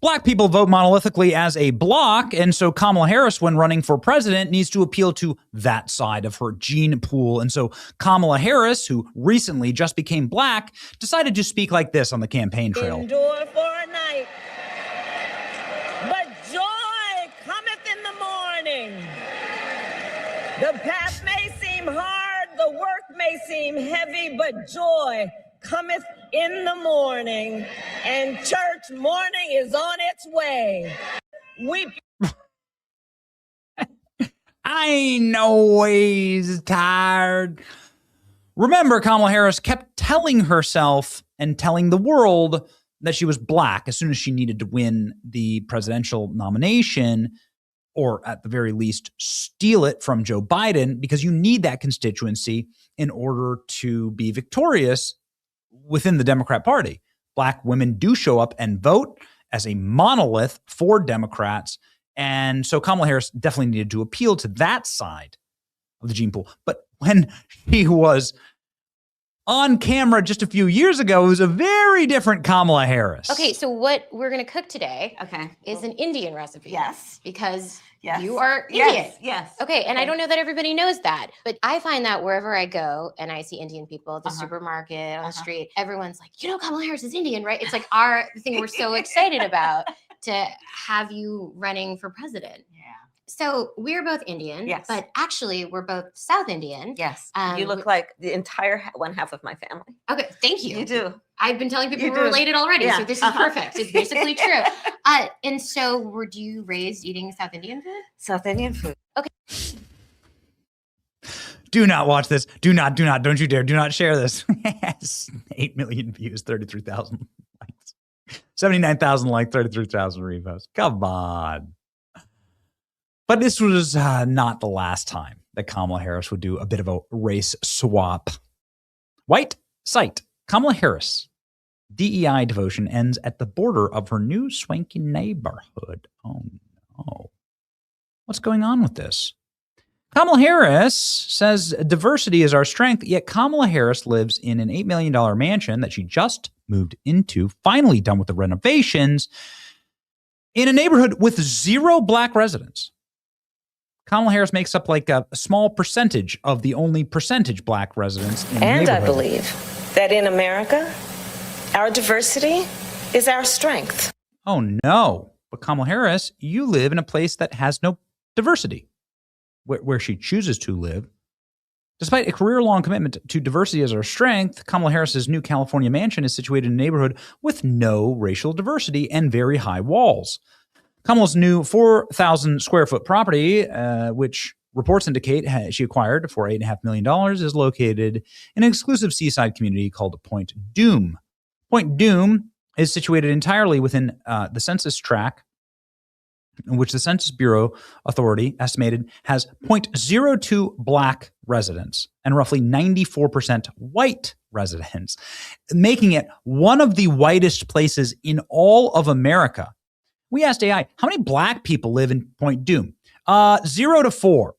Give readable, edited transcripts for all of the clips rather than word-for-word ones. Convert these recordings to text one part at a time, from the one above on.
Black people vote monolithically as a bloc, and so Kamala Harris, when running for president, needs to appeal to that side of her gene pool. And so Kamala Harris, who recently just became black, decided to speak like this on the campaign trail. Endure for a night, but joy cometh in the morning. The path may seem hard, the work may seem heavy, but joy cometh in the morning, and church morning is on its way. I ain't no ways tired. Remember, Kamala Harris kept telling herself and telling the world that she was black as soon as she needed to win the presidential nomination, or at the very least steal it from Joe Biden, because you need that constituency in order to be victorious within the Democrat Party. Black women do show up and vote as a monolith for Democrats. And so Kamala Harris definitely needed to appeal to that side of the gene pool. But when she was on camera just a few years ago, it was a very different Kamala Harris. Okay, so what we're going to cook today is an Indian recipe. Yes. Because you are Indian. Yes. Okay, and I don't know that everybody knows that, but I find that wherever I go and I see Indian people at the supermarket, on the street, everyone's like, Kamala Harris is Indian, right? It's like our thing we're so excited about to have you running for president. Yeah. So we're both Indian, but actually we're both South Indian. Yes. You look like the entire one half of my family. Okay, thank you. You do. I've been telling people we're related already, so this is perfect. It's basically true. And so were you raised eating South Indian food? South Indian food. Okay. Do not watch this. Do not, don't you dare. Do not share this. 8 million views, 33,000 likes. 79,000 likes, 33,000 reposts. Come on. But this was not the last time that Kamala Harris would do a bit of a race swap. White site. Kamala Harris. DEI devotion ends at the border of her new swanky neighborhood. Oh, no. What's going on with this? Kamala Harris says diversity is our strength, yet Kamala Harris lives in an $8 million mansion that she just moved into, finally done with the renovations, in a neighborhood with 0 black residents. Kamala Harris makes up like a small percentage of the only percentage black residents in the neighborhood. And I believe that in America, our diversity is our strength. Oh, no. But Kamala Harris, you live in a place that has no diversity, where she chooses to live. Despite a career-long commitment to diversity as her strength, Kamala Harris's new California mansion is situated in a neighborhood with no racial diversity and very high walls. Kamala's new 4,000 square foot property, which reports indicate she acquired for $8.5 million, is located in an exclusive seaside community called Point Dume. Point Dume is situated entirely within the census tract, which the Census Bureau Authority estimated has 0.02 black residents and roughly 94% white residents, making it one of the whitest places in all of America. We asked AI, how many black people live in Point Dume? 0 to 4.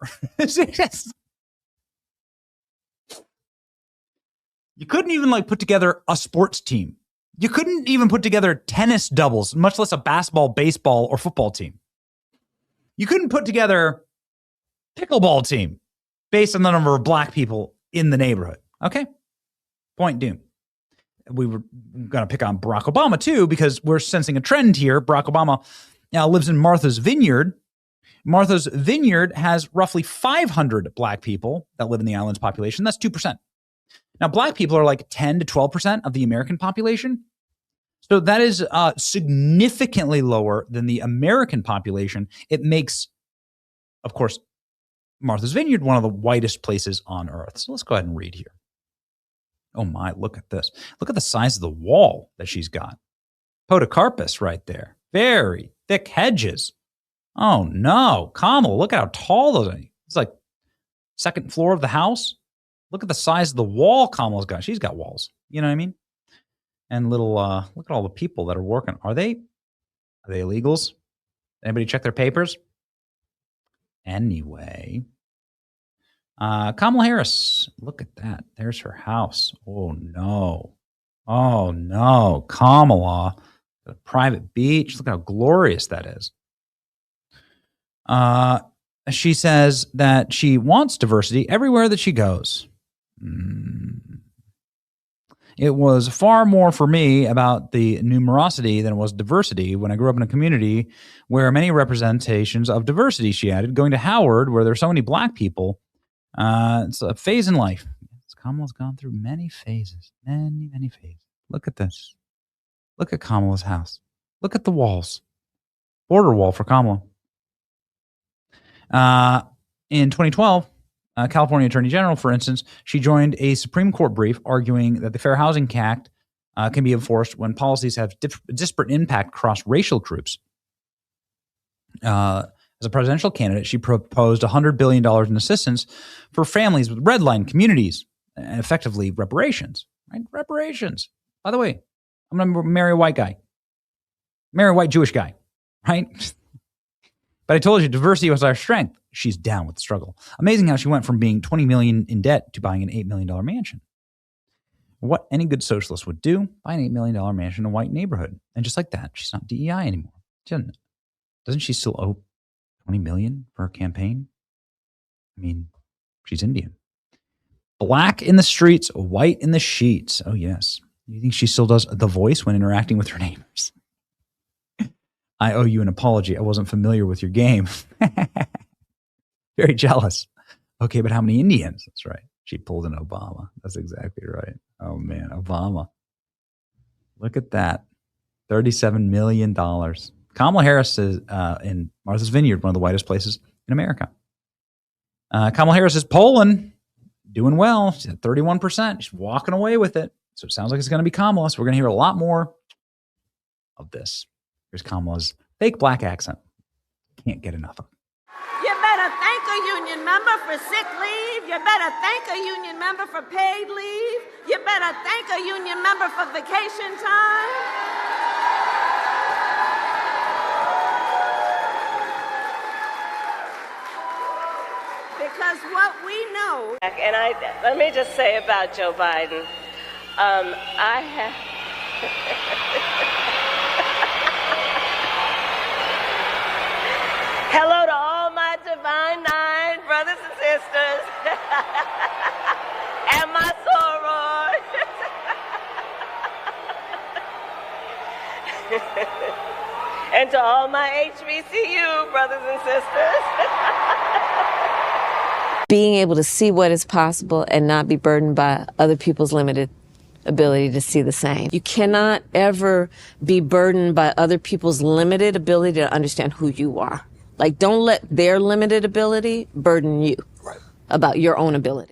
You couldn't even put together a sports team. You couldn't even put together tennis doubles, much less a basketball, baseball, or football team. You couldn't put together a pickleball team based on the number of black people in the neighborhood. Okay? Point Dume. We were going to pick on Barack Obama, too, because we're sensing a trend here. Barack Obama now lives in Martha's Vineyard. Martha's Vineyard has roughly 500 black people that live in the island's population. That's 2%. Now, black people are like 10 to 12% of the American population. So that is significantly lower than the American population. It makes, of course, Martha's Vineyard one of the whitest places on earth. So let's go ahead and read here. Oh my, look at this. Look at the size of the wall that she's got. Podocarpus right there. Very thick hedges. Oh no, Kamala, look at how tall those are. It's like second floor of the house. Look at the size of the wall Kamala's got. She's got walls. You know what I mean? And look at all the people that are working. Are they illegals? Anybody check their papers? Anyway, Kamala Harris, look at that. There's her house. Oh no, Kamala, A private beach. Look how glorious that is. She says that she wants diversity everywhere that she goes. It was far more for me about the numerosity than it was diversity when I grew up in a community where many representations of diversity, she added. Going to Howard, where there's so many black people, it's a phase in life. Kamala's gone through many phases, many phases. Look at this. Look at Kamala's house. Look at the walls. Border wall for Kamala. In 2012, California Attorney General, for instance, she joined a Supreme Court brief arguing that the Fair Housing Act can be enforced when policies have disparate impact across racial groups. As a presidential candidate, she proposed $100 billion in assistance for families with redline communities and effectively reparations. Right? Reparations. By the way, I'm going to marry a white guy. Marry a white Jewish guy. Right? But I told you, diversity was our strength. She's down with the struggle. Amazing how she went from being $20 million in debt to buying an $8 million mansion. What any good socialist would do, buy an $8 million mansion in a white neighborhood. And just like that, she's not DEI anymore. Doesn't she still owe $20 million for her campaign? I mean, she's Indian. Black in the streets, white in the sheets. Oh, yes. You think she still does The Voice when interacting with her neighbors? I owe you an apology. I wasn't familiar with your game. Very jealous. Okay, but how many Indians? That's right. She pulled an Obama. That's exactly right. Oh, man, Obama. Look at that. $37 million. Kamala Harris is in Martha's Vineyard, one of the whitest places in America. Kamala Harris is polling, doing well. She's at 31%. She's walking away with it. So it sounds like it's going to be Kamala. So we're going to hear a lot more of this. Here's Kamala's fake black accent. Can't get enough of it. You better thank a union member for sick leave. You better thank a union member for paid leave. You better thank a union member for vacation time. Because what we know, and let me just say about Joe Biden, I have. Hello to all my Divine Nine brothers and sisters, and my sorors, and to all my HBCU brothers and sisters. Being able to see what is possible and not be burdened by other people's limited ability to see the same. You cannot ever be burdened by other people's limited ability to understand who you are. Like, don't let their limited ability burden you about your own ability.